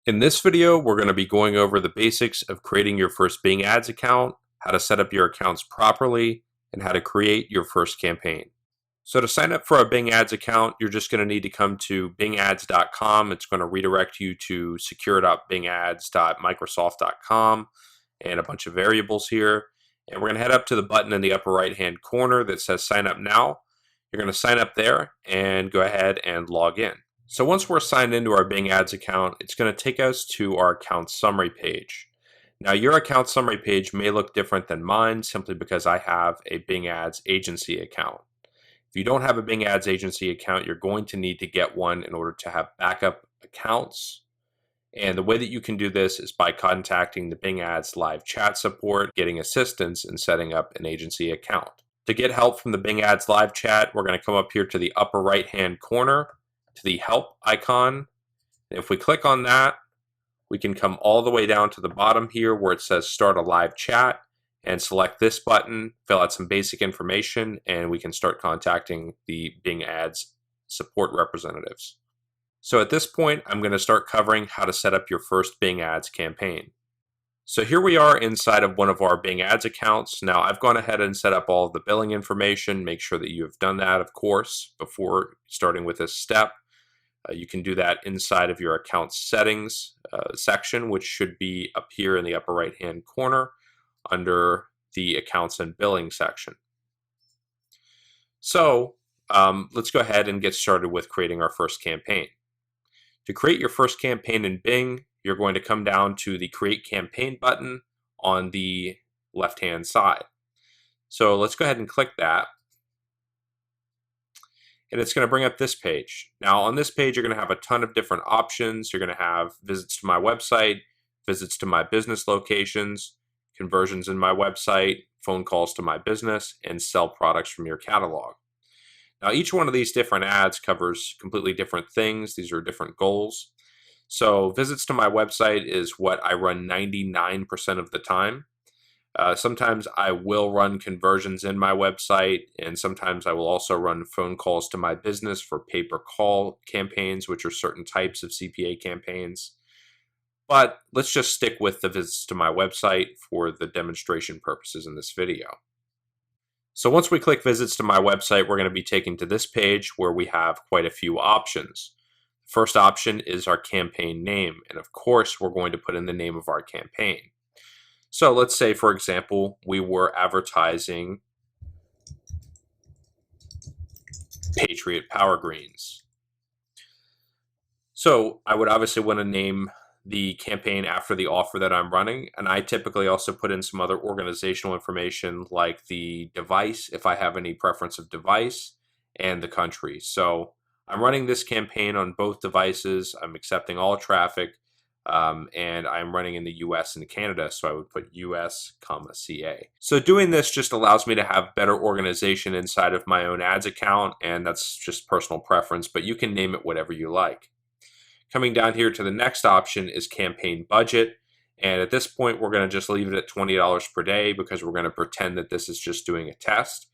In this video, we're going to be going over the basics of creating your first Bing Ads account, how to set up your accounts properly, and how to create your first campaign. So to sign up for a Bing Ads account, you're just going to need to come to bingads.com. It's going to redirect you to secure.bingads.microsoft.com and a bunch of variables here. And we're going to head up to the button in the upper right-hand corner that says Sign Up Now. You're going to sign up there and go ahead and log in. So once we're signed into our Bing Ads account, it's going to take us to our account summary page. Now your account summary page may look different than mine simply because I have a Bing Ads agency account. If you don't have a Bing Ads agency account, you're going to need to get one in order to have backup accounts. And the way that you can do this is by contacting the Bing Ads live chat support, getting assistance in setting up an agency account. To get help from the Bing Ads live chat, we're going to come up here to the upper right-hand corner to the help icon. If we click on that, we can come all the way down to the bottom here where it says start a live chat and select this button, fill out some basic information, and we can start contacting the Bing Ads support representatives. So at this point, I'm going to start covering how to set up your first Bing Ads campaign. So here we are inside of one of our Bing Ads accounts. Now I've gone ahead and set up all of the billing information. Make sure that you have done that, of course, before starting with this step. You can do that inside of your account settings section, which should be up here in the upper right hand corner under the accounts and billing section. So let's go ahead and get started with creating our first campaign. To create your first campaign in Bing, you're going to come down to the Create Campaign button on the left-hand side. So let's go ahead and click that. And it's going to bring up this page. Now on this page, you're going to have a ton of different options. You're going to have visits to my website, visits to my business locations, conversions in my website, phone calls to my business, and sell products from your catalog. Now each one of these different ads covers completely different things. These are different goals. So visits to my website is what I run 99% of the time. Sometimes I will run conversions in my website, and sometimes I will also run phone calls to my business for pay-per-call campaigns, which are certain types of CPA campaigns. But let's just stick with the visits to my website for the demonstration purposes in this video. So once we click visits to my website, we're going to be taken to this page where we have quite a few options. The first option is our campaign name, and of course we're going to put in the name of our campaign. So let's say, for example, we were advertising Patriot Power Greens. So I would obviously want to name the campaign after the offer that I'm running, and I typically also put in some other organizational information like the device, if I have any preference of device, and the country. So I'm running this campaign on both devices. I'm accepting all traffic. And I'm running in the US and Canada, so I would put US, CA. So doing this just allows me to have better organization inside of my own ads account, and that's just personal preference, but you can name it whatever you like. Coming down here to the next option is campaign budget, and at this point we're going to just leave it at $20 per day because we're going to pretend that this is just doing a test.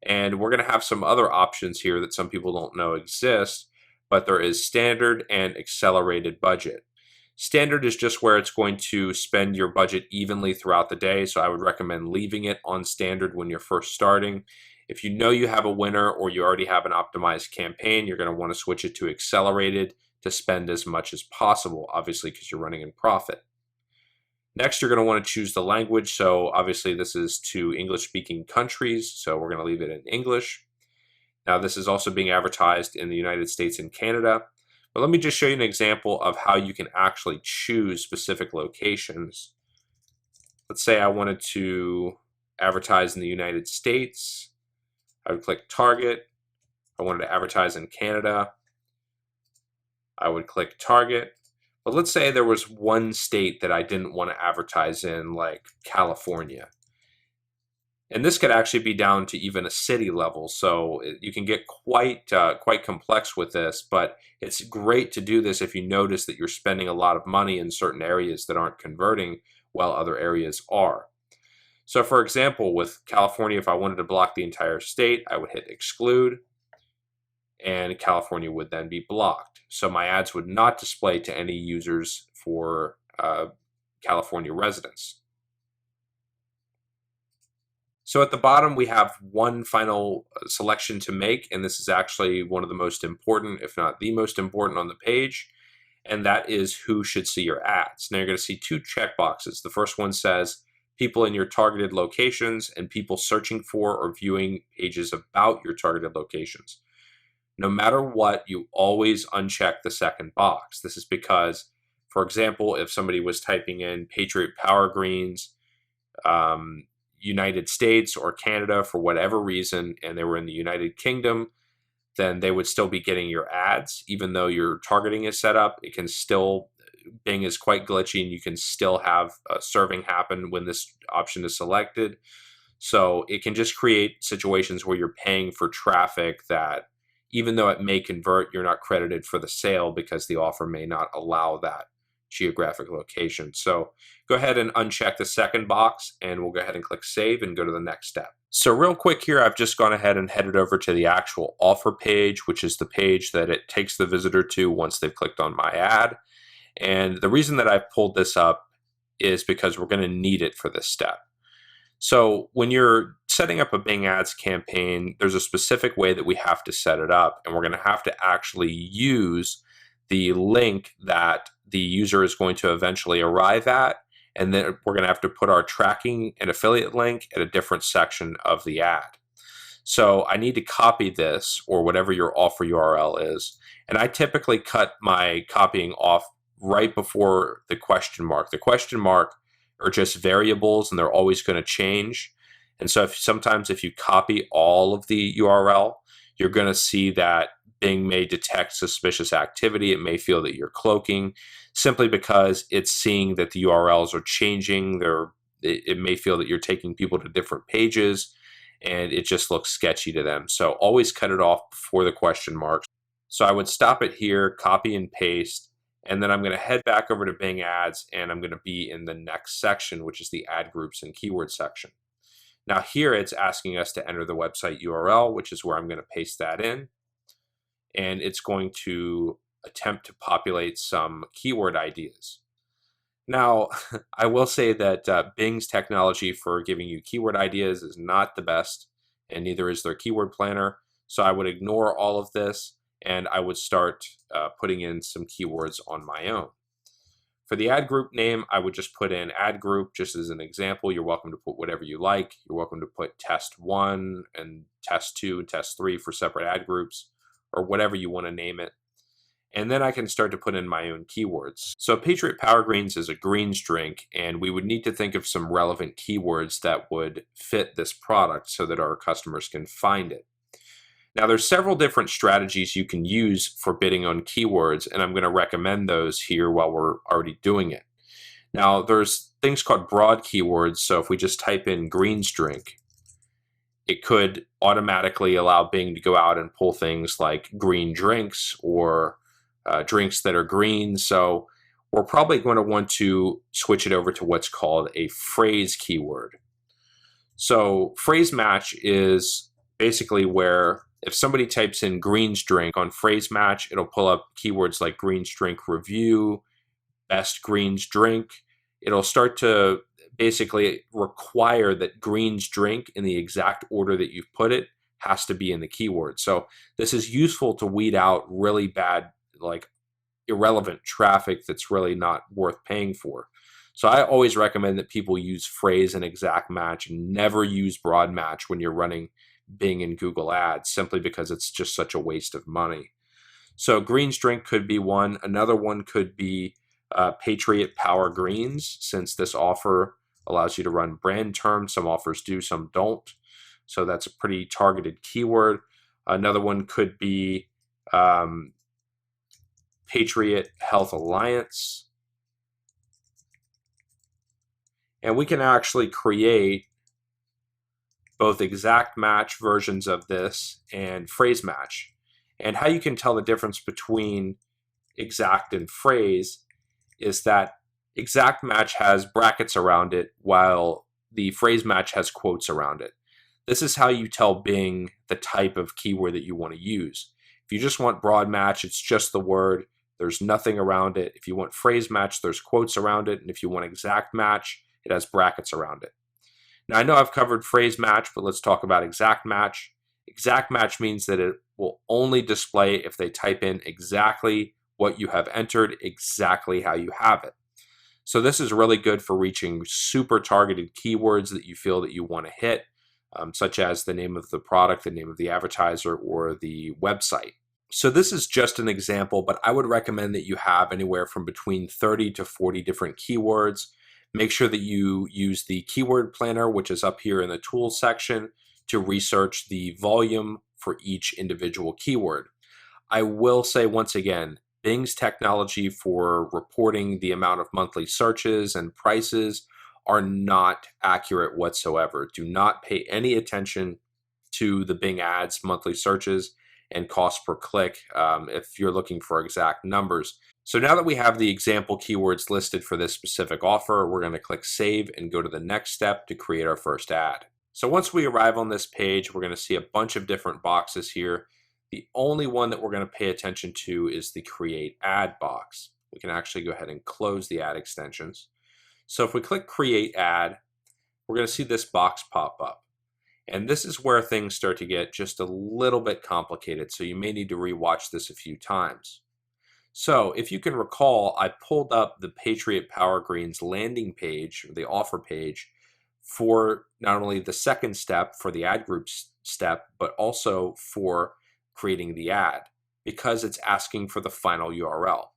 And we're going to have some other options here that some people don't know exist, but there is standard and accelerated budget. Standard is just where it's going to spend your budget evenly throughout the day, so I would recommend leaving it on standard when you're first starting. If you know you have a winner or you already have an optimized campaign, you're going to want to switch it to accelerated to spend as much as possible, obviously because you're running in profit. Next, you're going to want to choose the language, so obviously this is to English-speaking countries, so we're going to leave it in English. Now this is also being advertised in the United States and Canada. But let me just show you an example of how you can actually choose specific locations. Let's say I wanted to advertise in the United States. I would click Target. I wanted to advertise in Canada. I would click Target. But let's say there was one state that I didn't want to advertise in, like California. And this could actually be down to even a city level, so you can get quite complex with this, but it's great to do this if you notice that you're spending a lot of money in certain areas that aren't converting while other areas are. So for example, with California, if I wanted to block the entire state, I would hit exclude, and California would then be blocked. So my ads would not display to any users for California residents. So at the bottom, we have one final selection to make, and this is actually one of the most important, if not the most important on the page, and that is who should see your ads. Now you're going to see two checkboxes. The first one says people in your targeted locations and people searching for or viewing pages about your targeted locations. No matter what, you always uncheck the second box. This is because, for example, if somebody was typing in Patriot Power Greens, United States or Canada for whatever reason, and they were in the United Kingdom, then they would still be getting your ads. Even though your targeting is set up, it can still, Bing is quite glitchy and you can still have serving happen when this option is selected. So it can just create situations where you're paying for traffic that, even though it may convert, you're not credited for the sale because the offer may not allow that geographic location. So go ahead and uncheck the second box, and we'll go ahead and click save and go to the next step. So real quick here, I've just gone ahead and headed over to the actual offer page, which is the page that it takes the visitor to once they've clicked on my ad. And the reason that I've pulled this up is because we're going to need it for this step. So when you're setting up a Bing Ads campaign, there's a specific way that we have to set it up, and we're going to have to actually use the link that the user is going to eventually arrive at, and then we're going to have to put our tracking and affiliate link at a different section of the ad. So I need to copy this, or whatever your offer URL is, and I typically cut my copying off right before the question mark. The question mark are just variables, and they're always going to change. And so sometimes if you copy all of the URL, you're going to see that Bing may detect suspicious activity. It may feel that you're cloaking simply because it's seeing that the URLs are changing. It may feel that you're taking people to different pages, and it just looks sketchy to them. So always cut it off before the question marks. So I would stop it here, copy and paste, and then I'm going to head back over to Bing Ads, and I'm going to be in the next section, which is the ad groups and keyword section. Now here it's asking us to enter the website URL, which is where I'm going to paste that in. And it's going to attempt to populate some keyword ideas. Now, I will say that Bing's technology for giving you keyword ideas is not the best, and neither is their keyword planner. So I would ignore all of this, and I would start putting in some keywords on my own. For the ad group name, I would just put in ad group just as an example. You're welcome to put whatever you like. You're welcome to put test 1 and test 2 and test 3 for separate ad groups, or whatever you want to name it. And then I can start to put in my own keywords. So Patriot Power Greens is a greens drink, and we would need to think of some relevant keywords that would fit this product so that our customers can find it. Now there's several different strategies you can use for bidding on keywords, and I'm going to recommend those here while we're already doing it. Now there's things called broad keywords. So if we just type in greens drink, it could automatically allow Bing to go out and pull things like green drinks or drinks that are green. So we're probably going to want to switch it over to what's called a phrase keyword. So phrase match is basically where if somebody types in greens drink on phrase match, it'll pull up keywords like greens drink review, best greens drink. It'll start to basically require that greens drink in the exact order that you've put it has to be in the keyword. So this is useful to weed out really bad, like irrelevant traffic that's really not worth paying for. So I always recommend that people use phrase and exact match and never use broad match when you're running Bing and Google ads, simply because it's just such a waste of money. So greens drink could be one. Another one could be Patriot Power Greens, since this offer allows you to run brand terms. Some offers do, some don't. So that's a pretty targeted keyword. Another one could be Patriot Health Alliance. And we can actually create both exact match versions of this and phrase match. And how you can tell the difference between exact and phrase is that exact match has brackets around it, while the phrase match has quotes around it. This is how you tell Bing the type of keyword that you want to use. If you just want broad match, it's just the word. there's nothing around it. If you want phrase match, there's quotes around it. And if you want exact match, it has brackets around it. Now, I know I've covered phrase match, but let's talk about exact match. Exact match means that it will only display if they type in exactly what you have entered, exactly how you have it. So this is really good for reaching super targeted keywords that you feel that you want to hit, such as the name of the product, the name of the advertiser, or the website. So this is just an example, but I would recommend that you have anywhere from between 30 to 40 different keywords. Make sure that you use the keyword planner, which is up here in the tools section, to research the volume for each individual keyword. I will say once again, Bing's technology for reporting the amount of monthly searches and prices are not accurate whatsoever. Do not pay any attention to the Bing ads monthly searches and cost per click if you're looking for exact numbers. So now that we have the example keywords listed for this specific offer, we're going to click Save and go to the next step to create our first ad. So once we arrive on this page, we're going to see a bunch of different boxes here. The only one that we're going to pay attention to is the Create Ad box. We can actually go ahead and close the ad extensions. So if we click Create Ad, we're going to see this box pop up. And this is where things start to get just a little bit complicated, so you may need to rewatch this a few times. So if you can recall, I pulled up the Patriot Power Greens landing page, or the offer page, for not only the second step for the ad group step, but also for creating the ad, because it's asking for the final URL.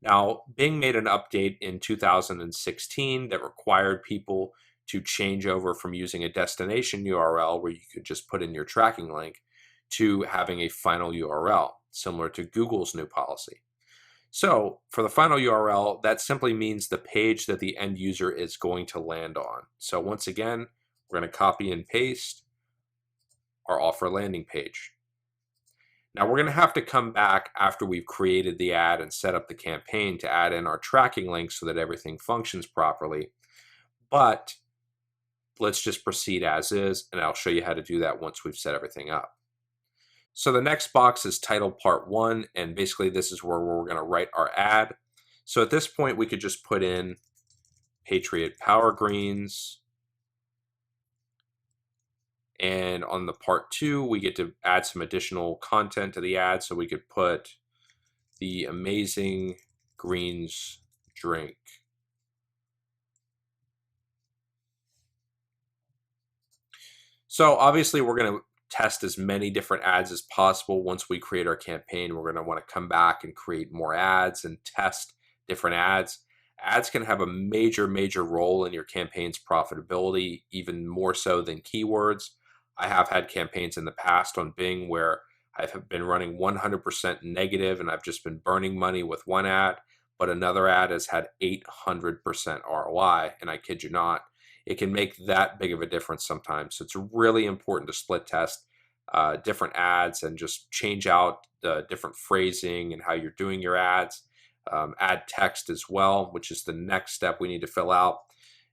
Now, Bing made an update in 2016 that required people to change over from using a destination URL where you could just put in your tracking link to having a final URL, similar to Google's new policy. So for the final URL, that simply means the page that the end user is going to land on. So once again, we're going to copy and paste our offer landing page. Now we're going to have to come back after we've created the ad and set up the campaign to add in our tracking link so that everything functions properly. But let's just proceed as is, and I'll show you how to do that once we've set everything up. So the next box is title part 1, and basically this is where we're going to write our ad. So at this point we could just put in Patriot Power Greens, and on the part 2 we get to add some additional content to the ad, so we could put the amazing greens drink. So obviously we're going to test as many different ads as possible. Once we create our campaign, we're going to want to come back and create more ads and test different ads. Ads can have a major role in your campaign's profitability, even more so than keywords. I have had campaigns in the past on Bing where I've been running 100% negative and I've just been burning money with one ad, but another ad has had 800% ROI, and I kid you not, it can make that big of a difference sometimes. So it's really important to split test different ads and just change out the different phrasing and how you're doing your ads. Add text as well, which is the next step we need to fill out.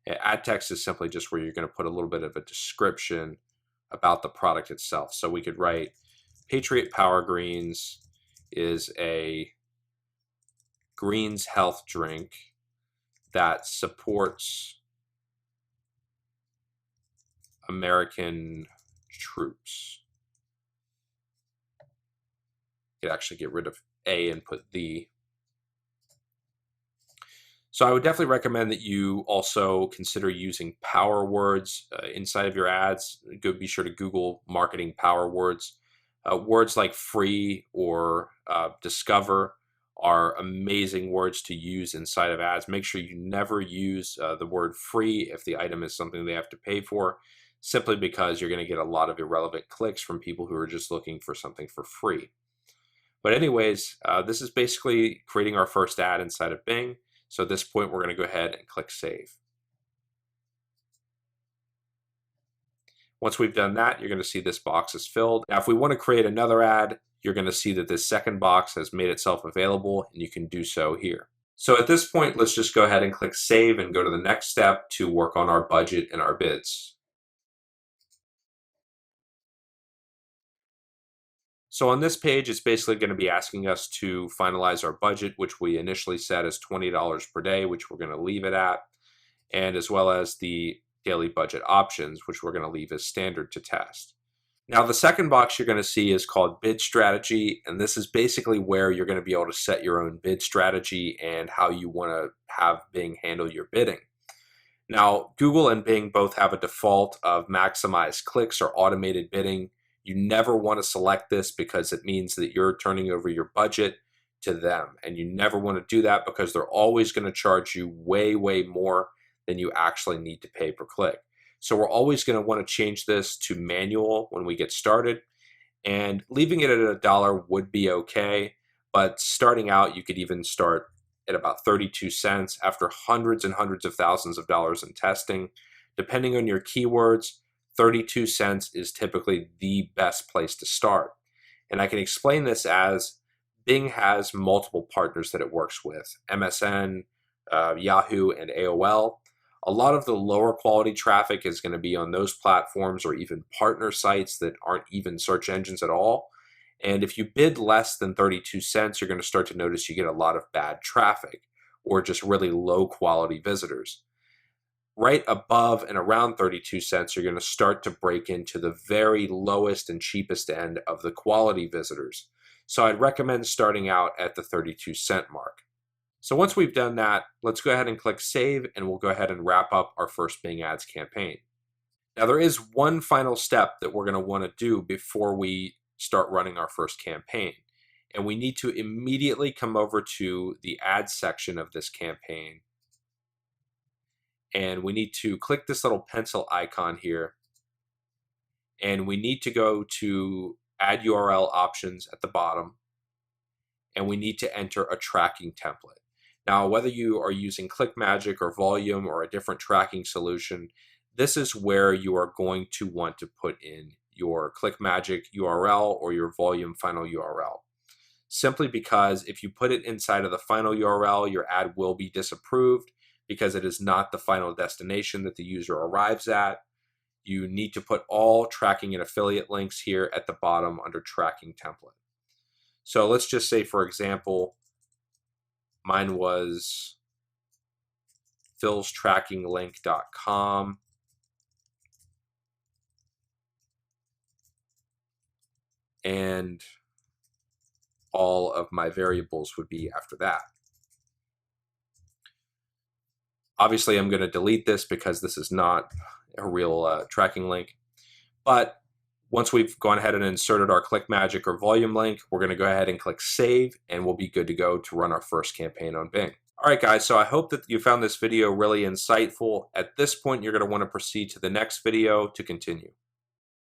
Add text is simply just where you're going to put a little bit of a description about the product itself. So we could write Patriot Power Greens is a greens health drink that supports American troops. You could actually get rid of A and put the. So I would definitely recommend that you also consider using power words inside of your ads. Be sure to Google marketing power words. Words like free or discover are amazing words to use inside of ads. Make sure you never use the word free if the item is something they have to pay for, simply because you're going to get a lot of irrelevant clicks from people who are just looking for something for free. But anyways, this is basically creating our first ad inside of Bing. So at this point, we're going to go ahead and click Save. Once we've done that, you're going to see this box is filled. Now, if we want to create another ad, you're going to see that this second box has made itself available, and you can do so here. So at this point, let's just go ahead and click Save and go to the next step to work on our budget and our bids. So on this page, it's basically going to be asking us to finalize our budget, which we initially set as $20 per day, which we're going to leave it at, and as well as the daily budget options, which we're going to leave as standard to test. Now, the second box you're going to see is called bid strategy, and this is basically where you're going to be able to set your own bid strategy and how you want to have Bing handle your bidding. Now, Google and Bing both have a default of maximize clicks or automated bidding. You never want to select this because it means that you're turning over your budget to them, and you never want to do that because they're always going to charge you way, way more than you actually need to pay per click. So we're always going to want to change this to manual when we get started, and leaving it at $1 would be okay, but starting out, you could even start at about 32 cents after hundreds and hundreds of thousands of dollars in testing. Depending on your keywords, 32 cents is typically the best place to start. And I can explain this as Bing has multiple partners that it works with, MSN, Yahoo, and AOL. A lot of the lower quality traffic is going to be on those platforms or even partner sites that aren't even search engines at all. And if you bid less than 32 cents, you're going to start to notice you get a lot of bad traffic or just really low quality visitors. Right above and around 32 cents, you're going to start to break into the very lowest and cheapest end of the quality visitors. So I'd recommend starting out at the 32 cent mark. So once we've done that, let's go ahead and click save, and we'll go ahead and wrap up our first Bing Ads campaign. Now there is one final step that we're going to want to do before we start running our first campaign. And we need to immediately come over to the ads section of this campaign. And we need to click this little pencil icon here. And we need to go to add URL options at the bottom. And we need to enter a tracking template. Now, whether you are using ClickMagick or Volume or a different tracking solution, this is where you are going to want to put in your ClickMagick URL or your Volume final URL. Simply because if you put it inside of the final URL, your ad will be disapproved because it is not the final destination that the user arrives at. You need to put all tracking and affiliate links here at the bottom under tracking template. So let's just say, for example, mine was philstrackinglink.com. And all of my variables would be after that. Obviously, I'm going to delete this because this is not a real tracking link. But once we've gone ahead and inserted our ClickMagick or Volume link, we're going to go ahead and click Save, and we'll be good to go to run our first campaign on Bing. All right, guys, so I hope that you found this video really insightful. At this point, you're going to want to proceed to the next video to continue.